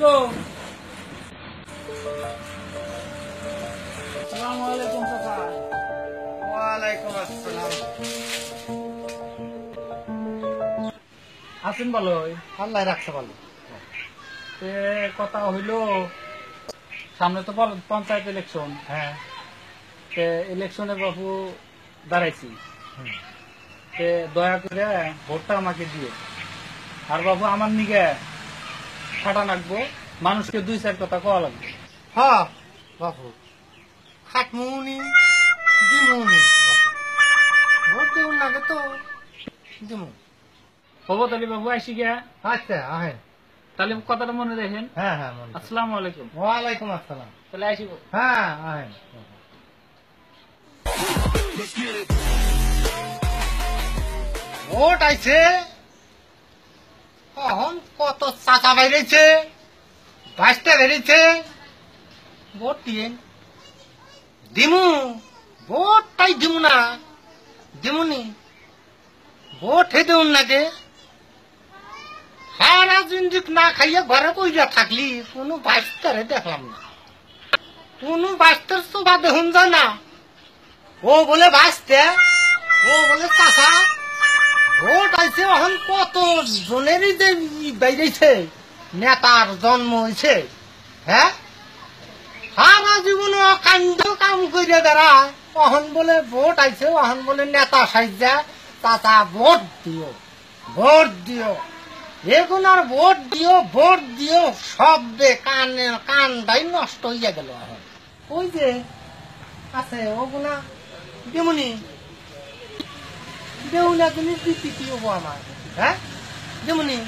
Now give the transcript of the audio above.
গো। আসসালামু আলাইকুম চাচা। ওয়ালাইকুম আসসালাম। আছেন ভালো? আল্লাহ রাখছে ভালো। কথা হইল, সামনে তো পঞ্চায়েত ইলেকশন। হ্যাঁ। ইলেকশনে বাবু দাঁড়াইছি, হুম। দয়া করে ভোটটা আমাকে দিয়ে। আর বাবু আমার নিগে খাটা লাগবো, মানুষকে 2-4 কথা কওয়া লাগবে। হ্যাঁ বাবু, খাটমুনি দিমুনি বাবু, ভোট দেউন লাগে তো দিমু। হবো তাহলে বাবু, আইসি গিয়া। আচ্ছা আহেন। তাহলে কথাটা মনে রাখেন। হ্যাঁ হ্যাঁ মনে আছে। আসসালামু আলাইকুম। ওয়ালাইকুম আসসালাম। তাহলে আইসিব। হ্যাঁ আহেন। ভোট আইছে, এখন কত চাচা বেরিয়েছে, বাঁচতে বেরিয়েছে, ভোট দিয়ে দিমু। ভোটটাই দিমু না, দিমুনি ভোট হে দেউন নাকি। সারা জিন্দিক না খাইয়া ঘরে কইরা থাকলি কোনো বাস্তারে দেখলাম না, কোনো বাস্তার শোভা দেখুন যায় না। ও বলে বাঁচতে, ও বলে চাষা। ভোট আইছে, এখন কত জনেরই যে বেরিয়েছে, নেতার জন্ম হয়েছে। হ্যাঁ, সারা জীবন কাণ্ড কাম করে দাঁড়া, অহন বলে ভোট আইছে, অহন বলে নেতা সাইজা চাচা ভোট দিও, ভোট দিও। এখন আর ভোট দিও, ভোট দিও শব্দে কানটাই নষ্ট হইয়া গেল। এখন ওই যে আছে ওগুলা দেমনি দেউলা জিনিস দিতে কি হবো আমার। হ্যাঁ দেমনি।